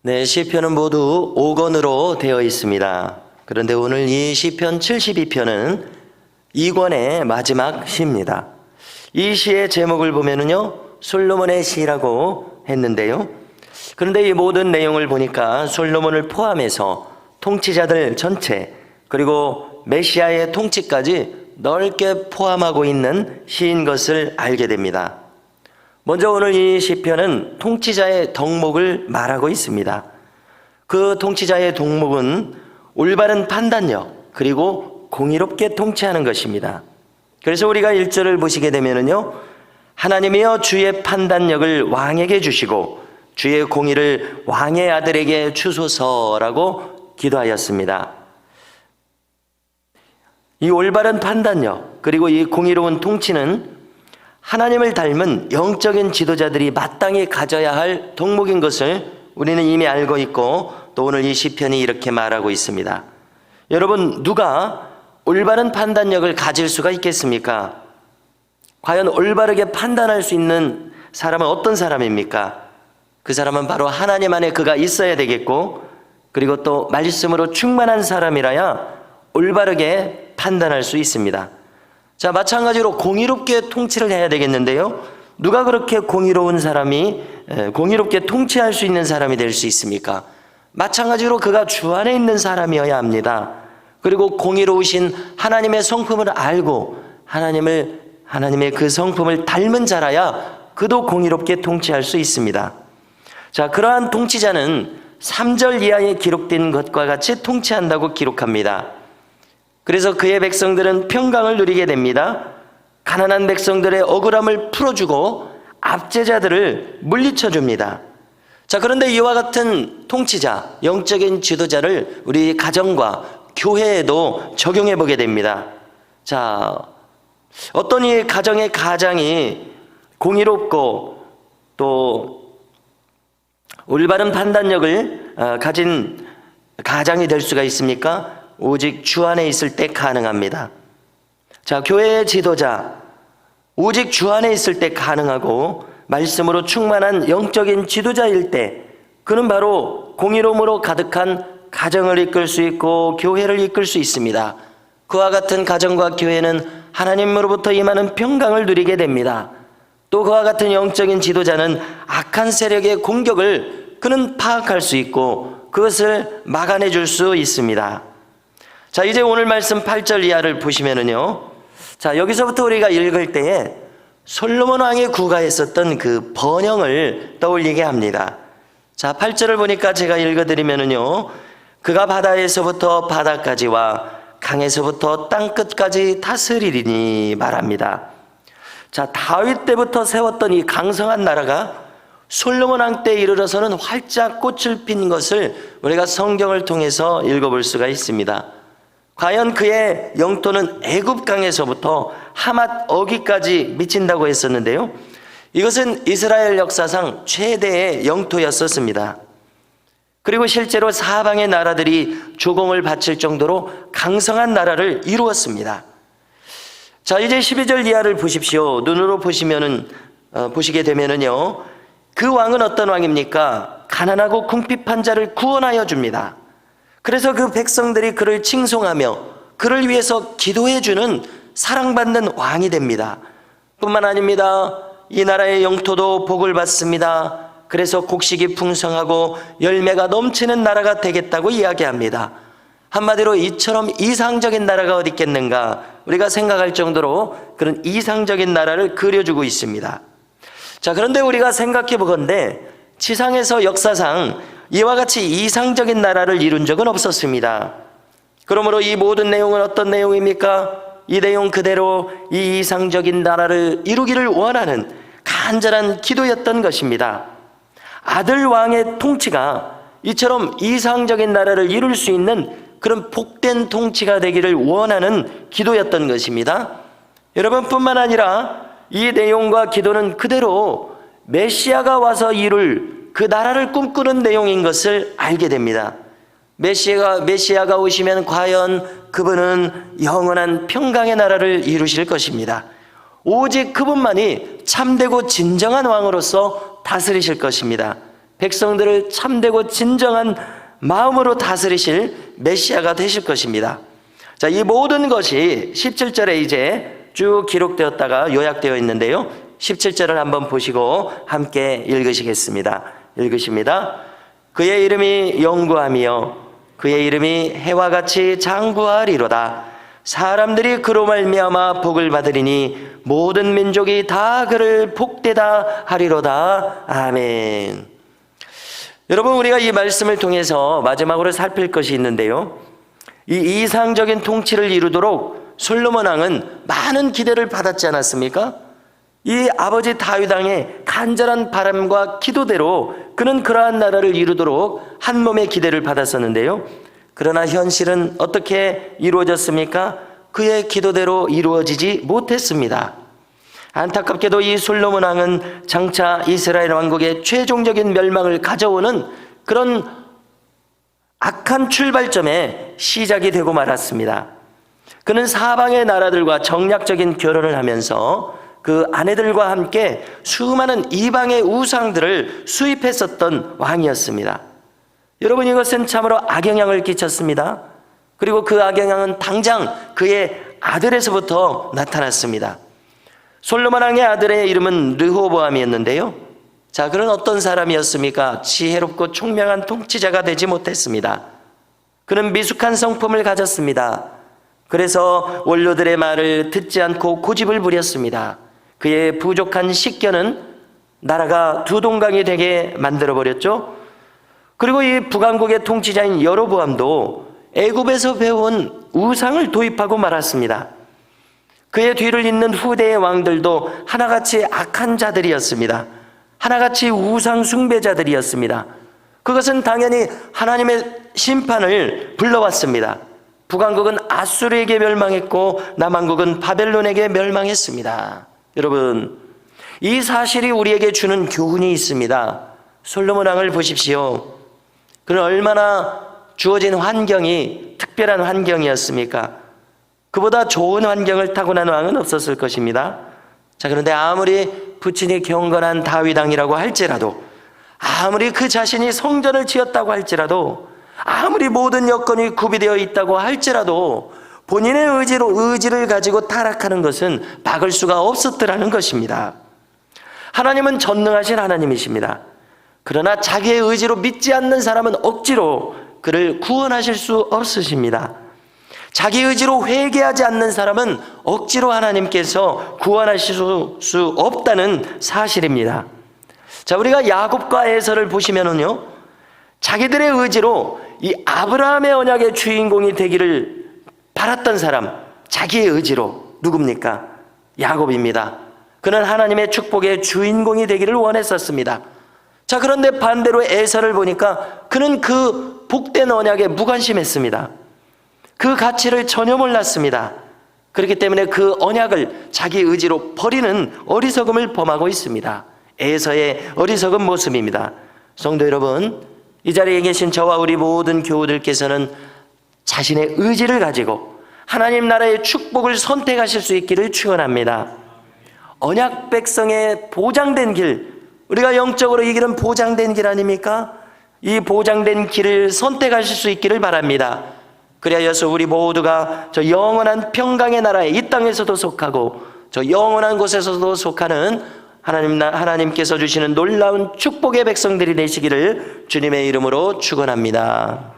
네, 시편은 모두 5권으로 되어 있습니다. 그런데 오늘 이 시편 72편은 2권의 마지막 시입니다. 이 시의 제목을 보면은요, 솔로몬의 시라고 했는데요. 그런데 이 모든 내용을 보니까 솔로몬을 포함해서 통치자들 전체, 그리고 메시아의 통치까지 넓게 포함하고 있는 시인 것을 알게 됩니다. 먼저 오늘 이 시편은 통치자의 덕목을 말하고 있습니다. 그 통치자의 덕목은 올바른 판단력, 그리고 공의롭게 통치하는 것입니다. 그래서 우리가 1절을 보시게 되면은요, 하나님이여 주의 판단력을 왕에게 주시고 주의 공의를 왕의 아들에게 주소서라고 기도하였습니다. 이 올바른 판단력, 그리고 이 공의로운 통치는 하나님을 닮은 영적인 지도자들이 마땅히 가져야 할 덕목인 것을 우리는 이미 알고 있고, 또 오늘 이 시편이 이렇게 말하고 있습니다. 여러분, 누가 올바른 판단력을 가질 수가 있겠습니까? 과연 올바르게 판단할 수 있는 사람은 어떤 사람입니까? 그 사람은 바로 하나님 안에 그가 있어야 되겠고, 그리고 또 말씀으로 충만한 사람이라야 올바르게 판단할 수 있습니다. 자, 마찬가지로 공의롭게 통치를 해야 되겠는데요. 누가 그렇게 공의로운 사람이 공의롭게 통치할 수 있는 사람이 될 수 있습니까? 마찬가지로 그가 주 안에 있는 사람이어야 합니다. 그리고 공의로우신 하나님의 성품을 알고 하나님의 그 성품을 닮은 자라야 그도 공의롭게 통치할 수 있습니다. 자, 그러한 통치자는 3절 이하에 기록된 것과 같이 통치한다고 기록합니다. 그래서 그의 백성들은 평강을 누리게 됩니다. 가난한 백성들의 억울함을 풀어주고 압제자들을 물리쳐 줍니다. 자, 그런데 이와 같은 통치자, 영적인 지도자를 우리 가정과 교회에도 적용해 보게 됩니다. 자, 어떤 이 가정의 가장이 공의롭고 또 올바른 판단력을 가진 가장이 될 수가 있습니까? 오직 주 안에 있을 때 가능합니다. 자, 교회의 지도자, 오직 주 안에 있을 때 가능하고 말씀으로 충만한 영적인 지도자일 때 그는 바로 공의로움으로 가득한 가정을 이끌 수 있고 교회를 이끌 수 있습니다. 그와 같은 가정과 교회는 하나님으로부터 임하는 평강을 누리게 됩니다. 또 그와 같은 영적인 지도자는 악한 세력의 공격을 그는 파악할 수 있고 그것을 막아내 줄 수 있습니다. 자, 이제 오늘 말씀 8절 이하를 보시면은요, 자, 여기서부터 우리가 읽을 때에 솔로몬 왕이 구가했었던 그 번영을 떠올리게 합니다. 자, 8절을 보니까 제가 읽어드리면은요, 그가 바다에서부터 바다까지와 강에서부터 땅끝까지 다스리리니 말합니다. 자, 다윗 때부터 세웠던 이 강성한 나라가 솔로몬 왕 때에 이르러서는 활짝 꽃을 핀 것을 우리가 성경을 통해서 읽어볼 수가 있습니다. 과연 그의 영토는 애굽강에서부터 하맛 어기까지 미친다고 했었는데요, 이것은 이스라엘 역사상 최대의 영토였었습니다. 그리고 실제로 사방의 나라들이 조공을 바칠 정도로 강성한 나라를 이루었습니다. 자, 이제 12절 이하를 보십시오. 눈으로 보시게 되면은요, 그 왕은 어떤 왕입니까? 가난하고 궁핍한 자를 구원하여 줍니다. 그래서 그 백성들이 그를 칭송하며 그를 위해서 기도해주는 사랑받는 왕이 됩니다. 뿐만 아닙니다. 이 나라의 영토도 복을 받습니다. 그래서 곡식이 풍성하고 열매가 넘치는 나라가 되겠다고 이야기합니다. 한마디로 이처럼 이상적인 나라가 어디 있겠는가, 우리가 생각할 정도로 그런 이상적인 나라를 그려주고 있습니다. 자, 그런데 우리가 생각해 보건대 지상에서 역사상 이와 같이 이상적인 나라를 이룬 적은 없었습니다. 그러므로 이 모든 내용은 어떤 내용입니까? 이 내용 그대로 이 이상적인 나라를 이루기를 원하는 간절한 기도였던 것입니다. 아들 왕의 통치가 이처럼 이상적인 나라를 이룰 수 있는 그런 복된 통치가 되기를 원하는 기도였던 것입니다. 여러분, 뿐만 아니라 이 내용과 기도는 그대로 메시아가 와서 이룰 그 나라를 꿈꾸는 내용인 것을 알게 됩니다. 메시아가 오시면 과연 그분은 영원한 평강의 나라를 이루실 것입니다. 오직 그분만이 참되고 진정한 왕으로서 다스리실 것입니다. 백성들을 참되고 진정한 마음으로 다스리실 메시아가 되실 것입니다. 자, 이 모든 것이 17절에 이제 쭉 기록되었다가 요약되어 있는데요. 17절을 한번 보시고 함께 읽으시겠습니다. 읽으십니다. 그의 이름이 영구하며 그의 이름이 해와 같이 장구하리로다. 사람들이 그로 말미암아 복을 받으리니 모든 민족이 다 그를 복되다 하리로다. 아멘. 여러분, 우리가 이 말씀을 통해서 마지막으로 살필 것이 있는데요. 이 이상적인 통치를 이루도록 솔로몬 왕은 많은 기대를 받았지 않았습니까? 이 아버지 다윗 왕의 간절한 바람과 기도대로 그는 그러한 나라를 이루도록 한 몸의 기대를 받았었는데요. 그러나 현실은 어떻게 이루어졌습니까? 그의 기도대로 이루어지지 못했습니다. 안타깝게도 이 솔로몬 왕은 장차 이스라엘 왕국의 최종적인 멸망을 가져오는 그런 악한 출발점의 시작이 되고 말았습니다. 그는 사방의 나라들과 정략적인 결혼을 하면서 그 아내들과 함께 수많은 이방의 우상들을 수입했었던 왕이었습니다. 여러분, 이것은 참으로 악영향을 끼쳤습니다. 그리고 그 악영향은 당장 그의 아들에서부터 나타났습니다. 솔로몬 왕의 아들의 이름은 르호보암이었는데요. 자, 그는 어떤 사람이었습니까? 지혜롭고 총명한 통치자가 되지 못했습니다. 그는 미숙한 성품을 가졌습니다. 그래서 원로들의 말을 듣지 않고 고집을 부렸습니다. 그의 부족한 식견은 나라가 두 동강이 되게 만들어버렸죠. 그리고 이 북왕국의 통치자인 여로보암도 애굽에서 배운 우상을 도입하고 말았습니다. 그의 뒤를 잇는 후대의 왕들도 하나같이 악한 자들이었습니다. 하나같이 우상 숭배자들이었습니다. 그것은 당연히 하나님의 심판을 불러왔습니다. 북왕국은 아수르에게 멸망했고 남왕국은 바벨론에게 멸망했습니다. 여러분, 이 사실이 우리에게 주는 교훈이 있습니다. 솔로몬 왕을 보십시오. 그는 얼마나 주어진 환경이 특별한 환경이었습니까? 그보다 좋은 환경을 타고난 왕은 없었을 것입니다. 자, 그런데 아무리 부친이 경건한 다윗 왕이라고 할지라도, 아무리 그 자신이 성전을 지었다고 할지라도, 아무리 모든 여건이 구비되어 있다고 할지라도 본인의 의지를 가지고 타락하는 것은 막을 수가 없었더라는 것입니다. 하나님은 전능하신 하나님이십니다. 그러나 자기의 의지로 믿지 않는 사람은 억지로 그를 구원하실 수 없으십니다. 자기 의지로 회개하지 않는 사람은 억지로 하나님께서 구원하실 수 없다는 사실입니다. 자, 우리가 야곱과 에서를 보시면은요, 자기들의 의지로 이 아브라함의 언약의 주인공이 되기를 바랐던 사람, 자기의 의지로 누굽니까? 야곱입니다. 그는 하나님의 축복의 주인공이 되기를 원했었습니다. 자, 그런데 반대로 에서를 보니까 그는 그 복된 언약에 무관심했습니다. 그 가치를 전혀 몰랐습니다. 그렇기 때문에 그 언약을 자기 의지로 버리는 어리석음을 범하고 있습니다. 에서의 어리석은 모습입니다. 성도 여러분, 이 자리에 계신 저와 우리 모든 교우들께서는 자신의 의지를 가지고 하나님 나라의 축복을 선택하실 수 있기를 축원합니다. 언약 백성의 보장된 길, 우리가 영적으로 이 길은 보장된 길 아닙니까? 이 보장된 길을 선택하실 수 있기를 바랍니다. 그리하여서 우리 모두가 저 영원한 평강의 나라에 이 땅에서도 속하고 저 영원한 곳에서도 속하는 하나님께서 주시는 놀라운 축복의 백성들이 되시기를 주님의 이름으로 축원합니다.